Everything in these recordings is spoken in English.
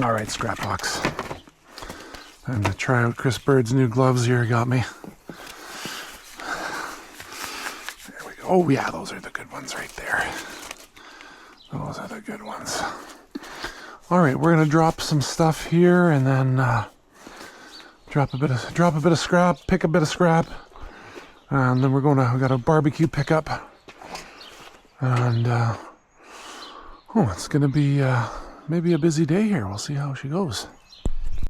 All right, scrap box. Time to try out Chris Bird's new gloves here. Got me. There we go. Oh yeah, those are the good ones right there. Those are the good ones. All right, we're gonna drop some stuff here, and then drop a bit of scrap, pick a bit of scrap, and then we got a barbecue pickup, and oh, it's gonna be maybe a busy day here. We'll see how she goes.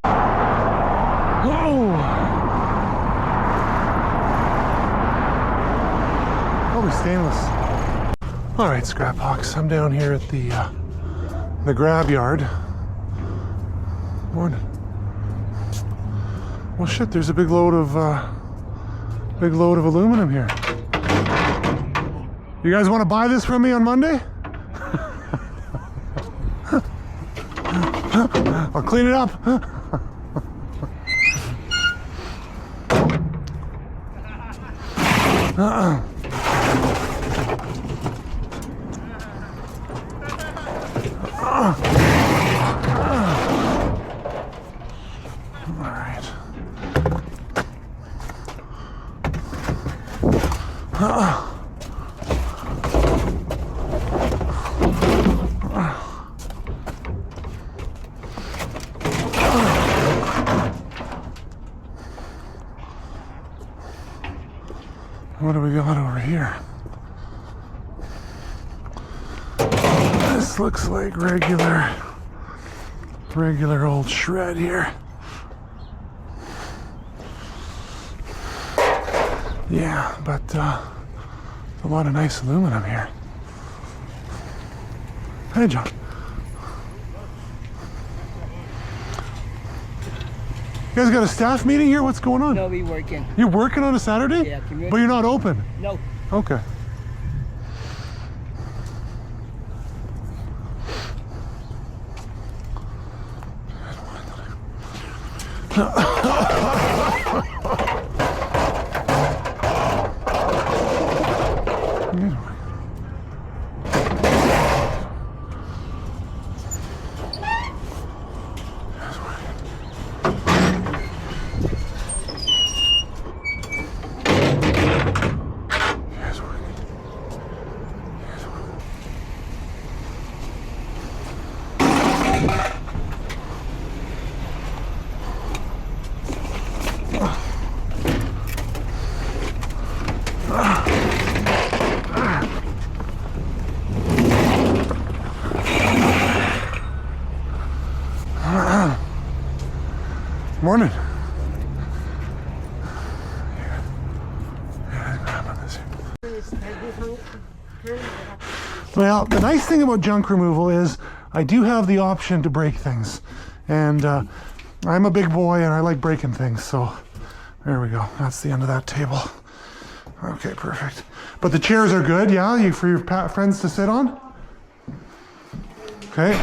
Whoa! Probably stainless. All right, scrap box. I'm down here at the grab yard. Morning. Well, shit. There's a big load of aluminum here. You guys want to buy this from me on Monday? I'll clean it up. What do we got over here? This looks like regular old shred here. Yeah, but a lot of nice aluminum here. Hey, John. You guys got a staff meeting here? What's going on? No, we working. You're working on a Saturday? Yeah, but you're not open? No. Okay. Morning. Well, the nice thing about junk removal is I do have the option to break things. And I'm a big boy and I like breaking things. So there we go. That's the end of that table. Okay, perfect. But the chairs are good, yeah? For your friends to sit on? Okay.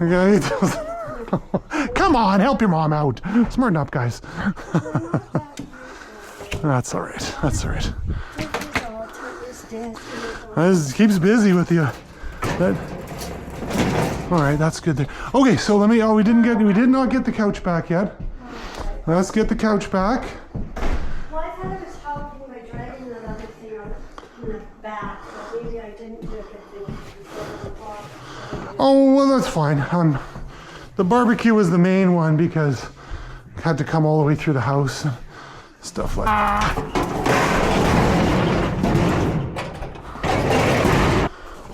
Okay. Come on, help your mom out. Smarten up, guys. That's all right. That's all right. This keeps busy with you. All right, that's good there. Okay, so let me. Oh, we did not get the couch back yet. Let's get the couch back. Well, I thought I was helping by dragging that other thing on the back, but maybe I didn't do it before the block. Oh, well, that's fine. The barbecue was the main one because I had to come all the way through the house and stuff like that.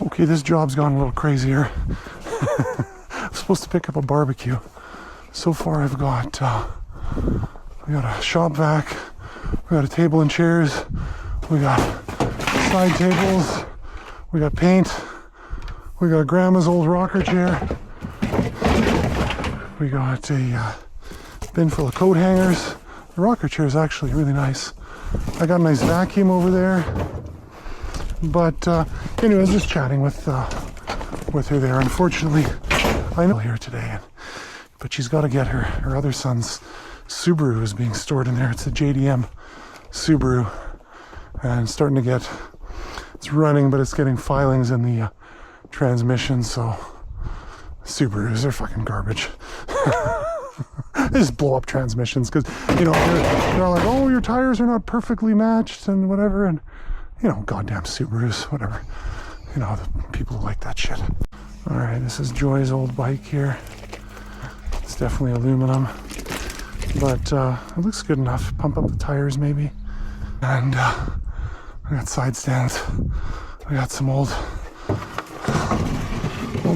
Okay, this job's gone a little crazier. I'm supposed to pick up a barbecue. So far I've got, we got a shop vac, we got a table and chairs, we got side tables, we got paint, we got grandma's old rocker chair, we got a bin full of coat hangers. The rocker chair is actually really nice. I got a nice vacuum over there. But anyway, I was just chatting with her there. Unfortunately, I know here today, but she's got to get her other son's Subaru is being stored in there. It's a JDM Subaru, and it's starting to get, it's running, but it's getting filings in the transmission, so Subarus, they're fucking garbage. They just blow up transmissions because, you know, they're like, oh, your tires are not perfectly matched and whatever, and, you know, goddamn Subarus, whatever. You know, the people who like that shit. All right, this is Joy's old bike here. It's definitely aluminum, but it looks good enough. Pump up the tires maybe. And I got side stands. I got some old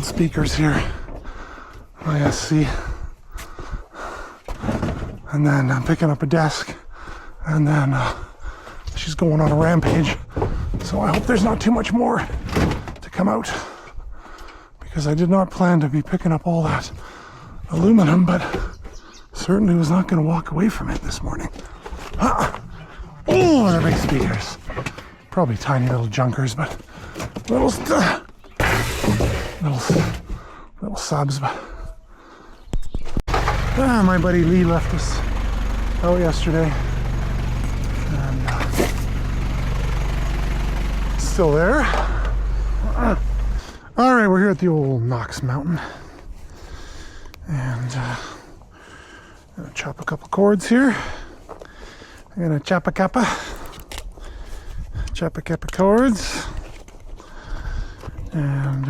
speakers here. ISC. And then I'm picking up a desk. And then she's going on a rampage. So I hope there's not too much more to come out, because I did not plan to be picking up all that aluminum, but certainly was not going to walk away from it this morning. Oh, they're big speakers. Probably tiny little junkers, but little subs. But my buddy Lee left us out yesterday, and still there. All right, we're here at the old Knox Mountain, and I'm gonna chop a couple cords here. I'm gonna chop a kappa cords, and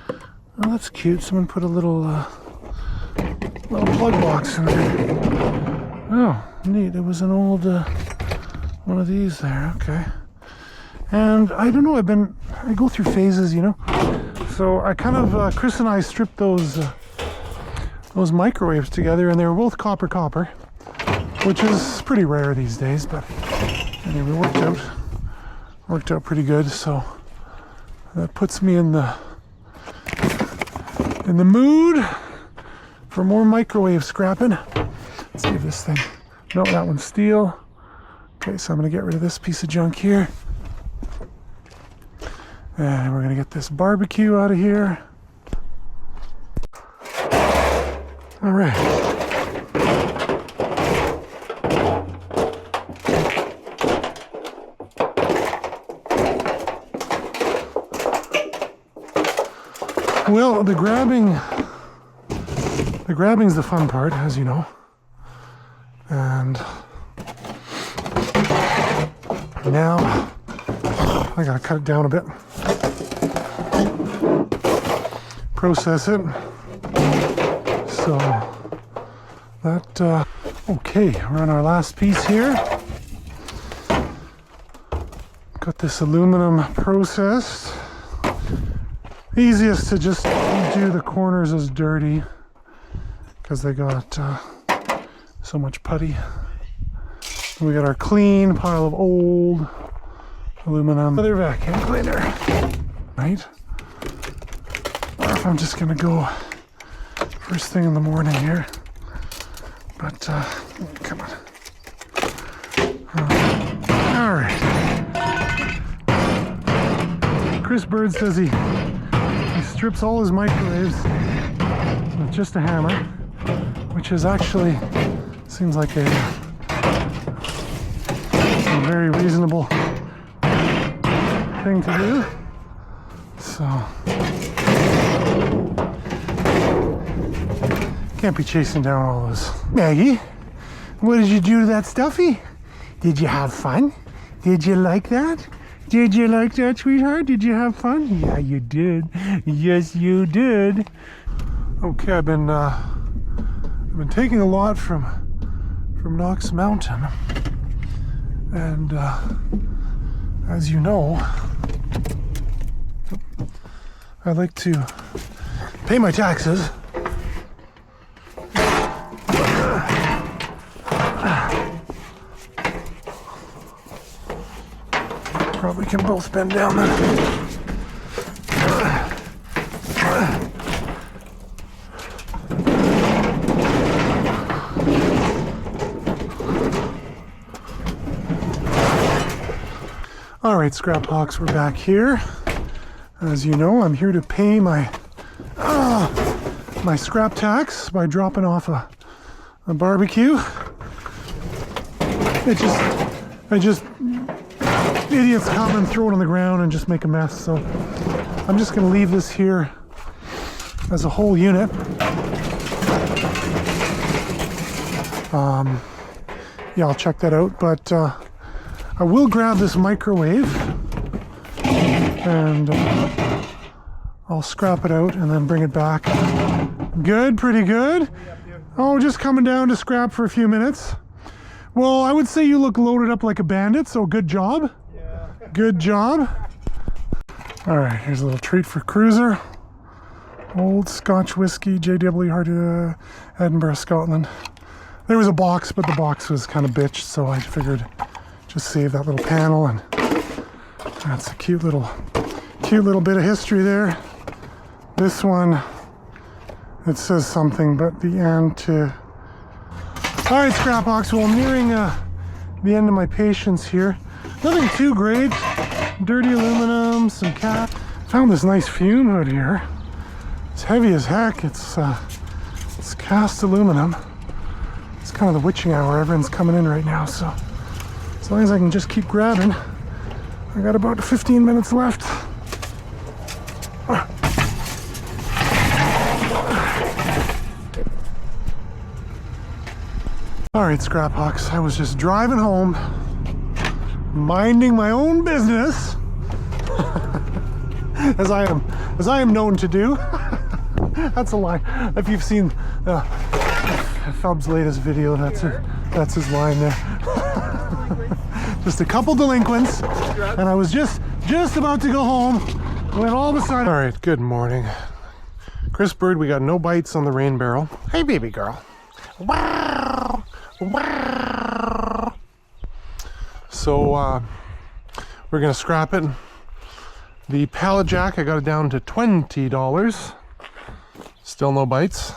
oh, that's cute. Someone put a little plug box in there. Oh, neat. It was an old one of these there. Okay. And I don't know, I go through phases, you know. So I kind of, Chris and I stripped those microwaves together, and they were both copper, which is pretty rare these days, but anyway, worked out pretty good. So that puts me in the mood for more microwave scrapping. Let's see if this thing, no, that one's steel. Okay, so I'm gonna get rid of this piece of junk here. And we're gonna get this barbecue out of here. All right. Well, the grabbing's the fun part, as you know. And now I gotta cut it down a bit. Process it. So that okay, we're on our last piece here. Got this aluminum processed. Easiest to just do the corners as dirty because they got so much putty. And we got our clean pile of old aluminum leather vacuum cleaner, right? Or if I'm just gonna go first thing in the morning here, but come on. All right. Chris Bird says he strips all his microwaves with just a hammer, which is actually seems like a very reasonable thing to do. So can't be chasing down all those. Maggie, what did you do to that stuffy? Did you have fun? Did you like that? Did you like that, sweetheart? Did you have fun? Yeah, you did. Yes, you did. Okay, I've been taking a lot from Knox Mountain, and as you know, I like to pay my taxes. Probably can both bend down then. All right, Scrap Hawks, we're back here. As you know, I'm here to pay my scrap tax by dropping off a barbecue. I just idiots come and throw it on the ground and just make a mess. So I'm just going to leave this here as a whole unit. Yeah, I'll check that out, but I will grab this microwave and I'll scrap it out and then bring it back. Good, pretty good. Oh, just coming down to scrap for a few minutes. Well, I would say you look loaded up like a bandit, so good job. Yeah. Good job. All right, here's a little treat for Cruiser. Old Scotch whiskey, JW Hard, Edinburgh, Scotland. There was a box, but the box was kind of bitched, so I figured just save that little panel, and that's a cute little bit of history there. This one, it says something, but the end to... All right, scrap box. Well, I'm nearing the end of my patience here. Nothing too great. Dirty aluminum, some cap. Found this nice fume hood here. It's heavy as heck. It's cast aluminum. It's kind of the witching hour. Everyone's coming in right now, so as long as I can just keep grabbing. I got about 15 minutes left. All right, scrap box. I was just driving home, minding my own business, as I am known to do. That's a line. If you've seen Fub's latest video, that's his line there. Just a couple delinquents, and I was just about to go home when all of a sudden... All right, good morning. Chris Bird, we got no bites on the rain barrel. Hey, baby girl. Wow. Wow. So we're gonna scrap it. The pallet jack, I got it down to $20. Still no bites.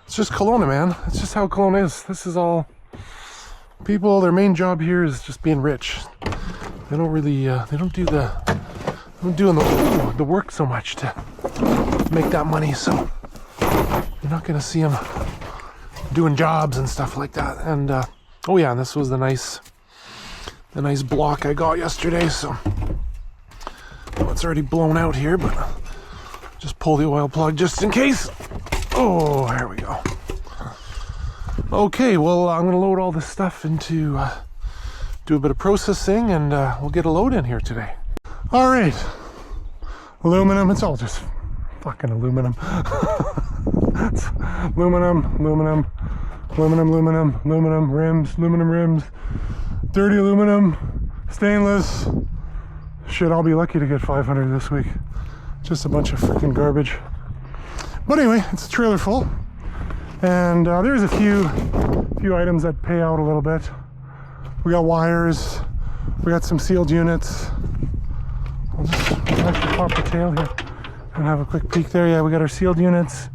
It's just Kelowna, man. It's just how Kelowna is. This is all people, their main job here is just being rich. They don't really they don't do the work so much to make that money, so you're not gonna see them doing jobs and stuff like that. And oh yeah, and this was the nice block I got yesterday, so well, it's already blown out here, but just pull the oil plug just in case. Oh, there we go. Okay, well, I'm gonna load all this stuff into do a bit of processing, and we'll get a load in here today. All right, aluminum. It's all just fucking aluminum. It's aluminum, rims, dirty aluminum, stainless. Shit, I'll be lucky to get 500 this week. Just a bunch of freaking garbage. But anyway, it's a trailer full, and there's a few items that pay out a little bit. We got wires, we got some sealed units. I'll just actually pop the tail here and have a quick peek there. Yeah, we got our sealed units,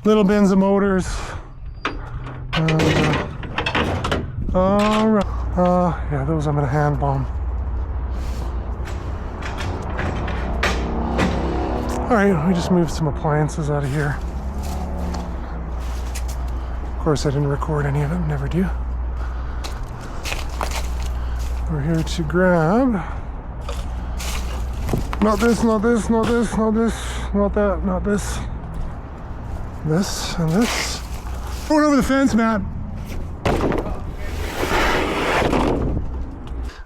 little bins of motors. All right. Yeah, those I'm gonna hand bomb. All right, we just moved some appliances out of here. Of course, I didn't record any of it, never do. We're here to grab, not this, not this, not this, not this, not that, not this, this, and this. Going over the fence, Matt.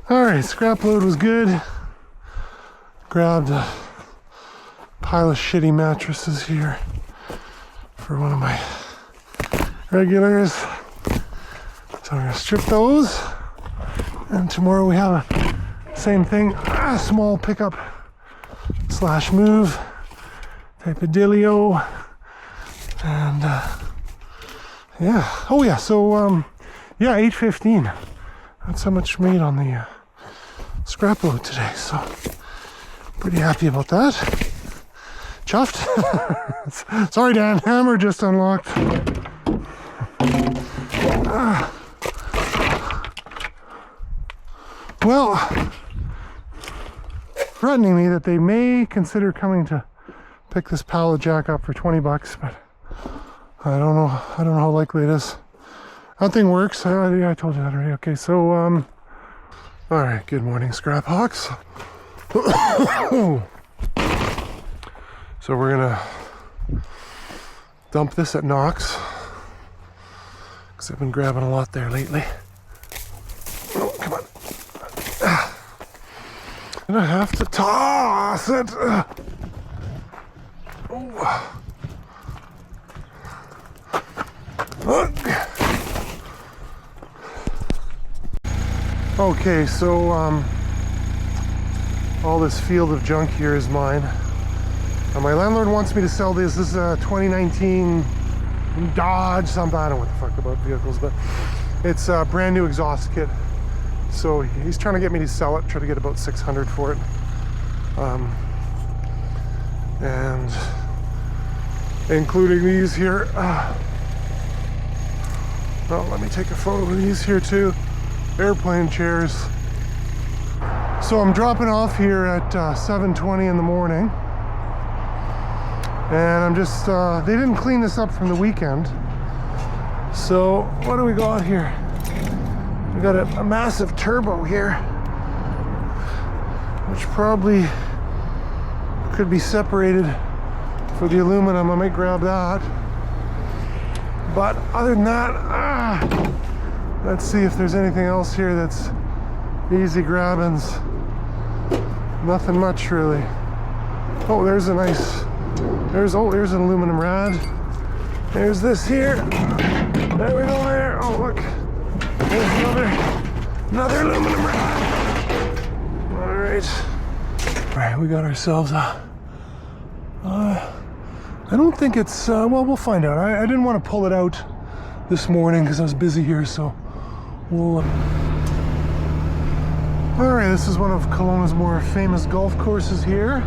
All right, scrap load was good. Grabbed a pile of shitty mattresses here for one of my regulars. So we're gonna strip those. And tomorrow we have a same thing, a small pickup / move type of dealio. And yeah, oh yeah, so yeah, 8:15. That's how much made on the scrap load today, so pretty happy about that. Chuffed. Sorry, Dan, hammer just unlocked. Well, threatening me that they may consider coming to pick this pallet jack up for $20, but I don't know how likely it is. That thing works. Yeah, I told you that already. Okay, so All right, good morning, Scrap Hawks. So we're gonna dump this at Knox because I've been grabbing a lot there lately. Oh, come on. I'm gonna have to toss it. Oh. Okay, so all this field of junk here is mine. My landlord wants me to sell this. This is a 2019 Dodge something. I don't know what the fuck about vehicles, but it's a brand new exhaust kit. So he's trying to get me to sell it, try to get about 600 for it. And including these here. Well, let me take a photo of these here too. Airplane chairs. So I'm dropping off here at 7:20 in the morning. And I'm just, they didn't clean this up from the weekend. So what do we got here? We got a massive turbo here, which probably could be separated for the aluminum. I might grab that. But other than that, let's see if there's anything else here that's easy grabbings. Nothing much really. Oh, there's a nice, there's an aluminum rod. There's this here. There we go there. Oh, look. There's another aluminum rod. All right, we got ourselves a, I don't think it's, well, we'll find out. I didn't want to pull it out this morning because I was busy here, so we'll... All right, this is one of Kelowna's more famous golf courses here.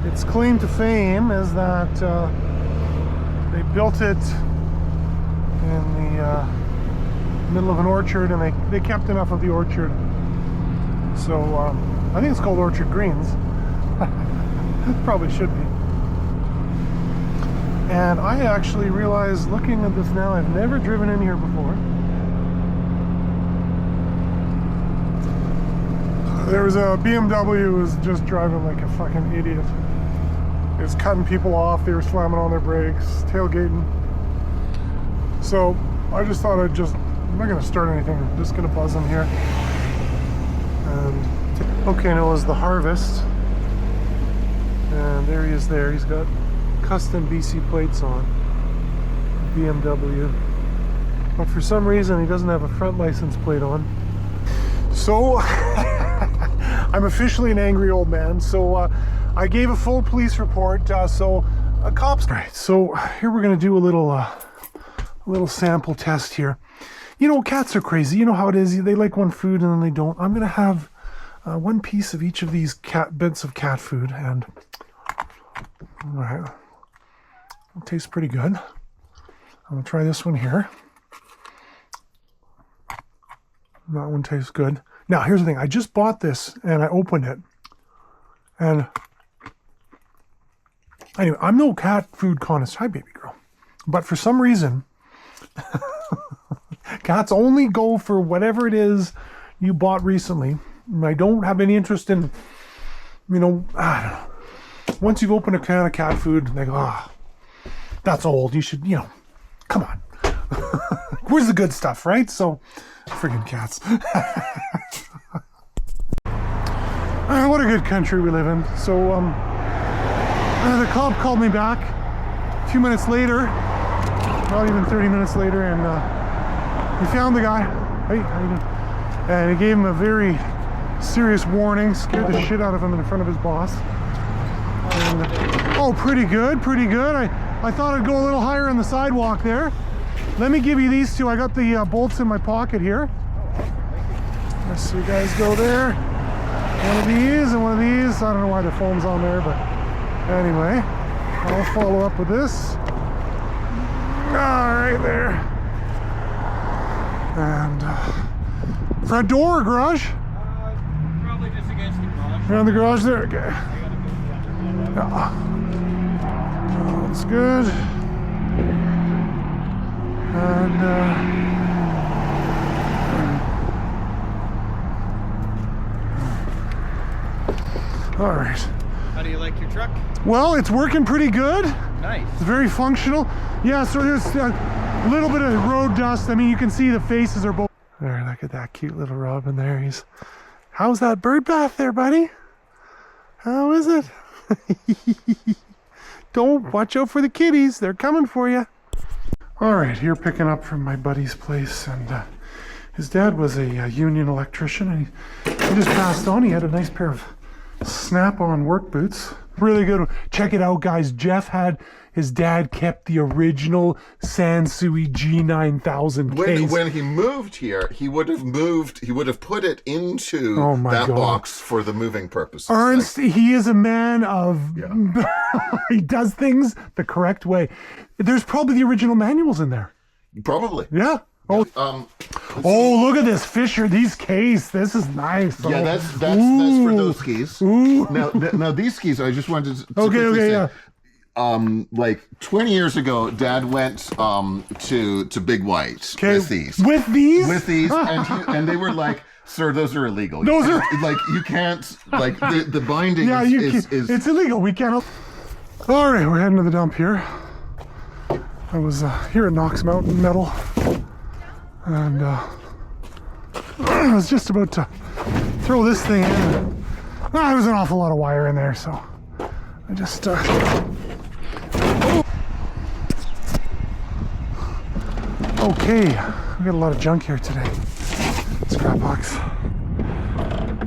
Its claim to fame is that they built it in the middle of an orchard, and they kept enough of the orchard. So I think it's called Orchard Greens. Probably should be. And I actually realized, looking at this now, I've never driven in here before. There was a BMW who was just driving like a fucking idiot. He was cutting people off, they were slamming on their brakes, tailgating. So I just thought I'm not gonna start anything, I'm just gonna buzz him here. And okay, now is the Harvest. And there he is there, he's got custom BC plates on, BMW. But for some reason he doesn't have a front license plate on. So I'm officially an angry old man. So I gave a full police report. So cops. Right. So here we're gonna do a little sample test here. You know, cats are crazy. You know how it is. They like one food and then they don't. I'm gonna have one piece of each of these bits of cat food, and all right, it tastes pretty good. I'm gonna try this one here. That one tastes good. Now, here's the thing. I just bought this and I opened it. And anyway, I'm no cat food connoisseur. Hi, baby girl. But for some reason, cats only go for whatever it is you bought recently. And I don't have any interest in, you know, I don't know. Once you've opened a can of cat food, they go, that's old. You should, you know, come on. Where's the good stuff, right? So, friggin' cats. What a good country we live in. So, the cop called me back a few minutes later, not even 30 minutes later, and he found the guy. Hey, how you doing? And he gave him a very serious warning, scared the shit out of him in front of his boss. And, oh, pretty good, pretty good. I thought I'd go a little higher on the sidewalk there. Let me give you these two. I got the bolts in my pocket here. So you guys go there. One of these and one of these. I don't know why the foam's on there, but anyway, I'll follow up with this. All right, there. And front door or garage? Probably just against the garage. Around the garage there. Okay. Yeah. That's good. And All right. How do you like your truck? Well, it's working pretty good. Nice. It's very functional. Yeah, so there's a little bit of road dust. I mean, you can see the faces are both. There, look at that cute little robin there. How's that bird bath there, buddy? How is it? Don't watch out for the kitties. They're coming for you. All right, here picking up from my buddy's place, and his dad was a union electrician, and he just passed on. He had a nice pair of snap-on work boots. Really good. Check it out, guys. His dad kept the original Sansui G9000 case. When he moved here, he would have put it into that box for the moving purposes. Ernst, he is a man of, he does things the correct way. There's probably the original manuals in there. Probably. Yeah. Oh, look at this Fisher. These keys. This is nice. Yeah, that's for those skis. Ooh. Now these skis, I just wanted to okay, say, yeah. Like 20 years ago, Dad went to Big White with these. With these? With these, and they were like, "Sir, those are illegal. Those are like you can't like the binding yeah, is it's illegal. We can't." All right, we're heading to the dump here. I was here at Knox Mountain Metal, and I was just about to throw this thing in. There was an awful lot of wire in there, so I just okay, we got a lot of junk here today. Scrap box.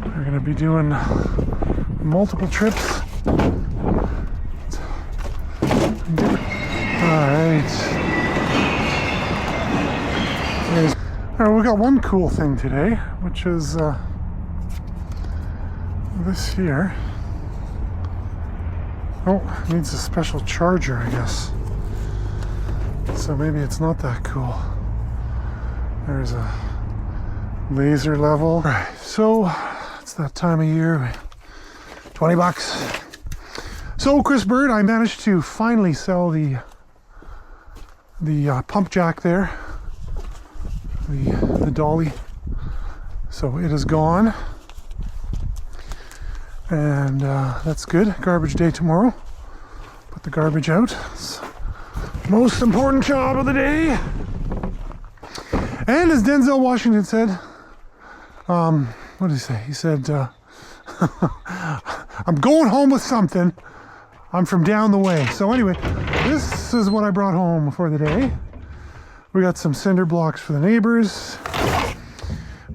We're gonna be doing multiple trips. All right, we got one cool thing today, which is this here. Oh, it needs a special charger, I guess. So maybe it's not that cool. There's a laser level. All right, so it's that time of year. 20 bucks. So Chris Bird, I managed to finally sell the pump jack there, the dolly. So it is gone, and that's good. Garbage day tomorrow. Put the garbage out. It's the most important job of the day. And as Denzel Washington said, what did he say? He said, "I'm going home with something. I'm from down the way." So anyway, this is what I brought home for the day. We got some cinder blocks for the neighbors.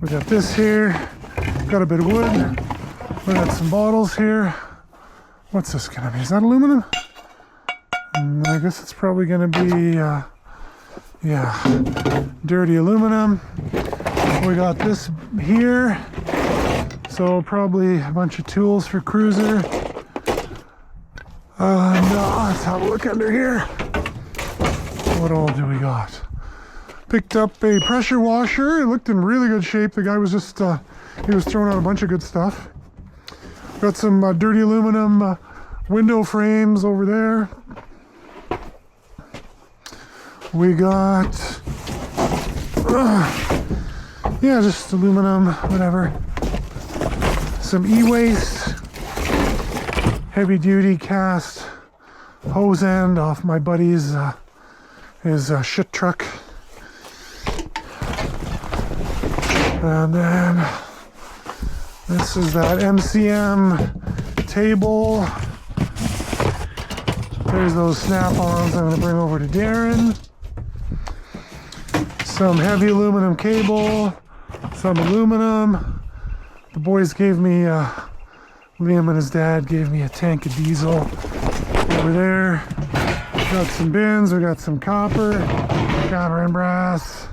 We got this here. Got a bit of wood. We got some bottles here. What's this gonna be? Is that aluminum? I guess it's probably gonna be, dirty aluminum. We got this here. So probably a bunch of tools for cruiser. Let's have a look under here. What all do we got? Picked up a pressure washer. It looked in really good shape. The guy was just, he was throwing out a bunch of good stuff. Got some dirty aluminum window frames over there. We got, just aluminum, whatever. Some e-waste. Heavy duty cast hose end off my buddy's his shit truck. And then this is that MCM table. There's those snap-ons I'm going to bring over to Darren. Some heavy aluminum cable, some aluminum. The boys gave me, Liam and his dad gave me a tank of diesel over there. Got some bins, we got some copper and brass,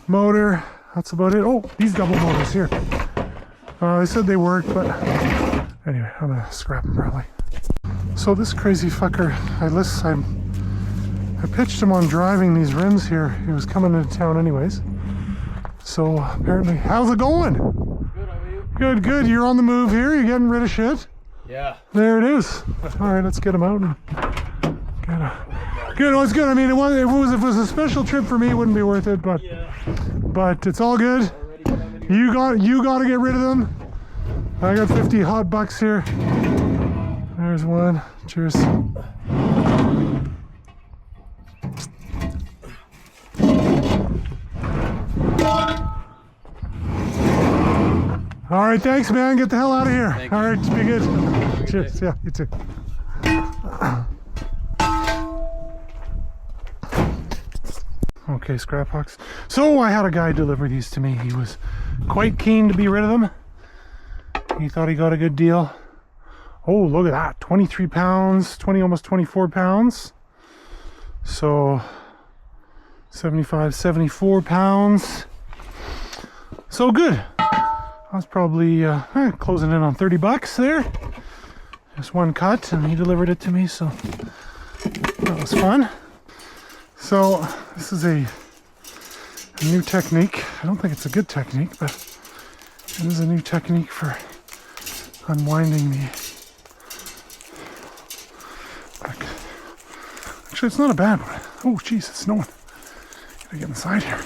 motor. That's about it. Oh, these double motors here. They said they worked, but anyway, I'm gonna scrap them probably. So this crazy fucker, I pitched him on driving these rims here. He was coming into town anyways. So apparently, how's it going? Good, how are you? Good, good. You're on the move here. You're getting rid of shit. Yeah. There it is. All right, let's get him out and get a. Good. Well, it's good. I mean, if it was a special trip for me, it wouldn't be worth it. But it's all good. You got to get rid of them. I got 50 hot bucks here. There's one. Cheers. All right, thanks, man. Get the hell out of here. Thank All you. right, be good. Have a good Cheers. day. Yeah, you too. Okay, scrap box. So I had a guy deliver these to me. He was quite keen to be rid of them. He thought he got a good deal. Oh, look at that. 23 pounds, almost 24 pounds. So 75, 74 pounds. So good. I was probably closing in on 30 bucks there. Just one cut, and he delivered it to me, so that was fun. So this is a new technique. I don't think it's a good technique, but it is a new technique for unwinding the... Actually, it's not a bad one. Oh, jeez, it's snowing. Gotta get inside here.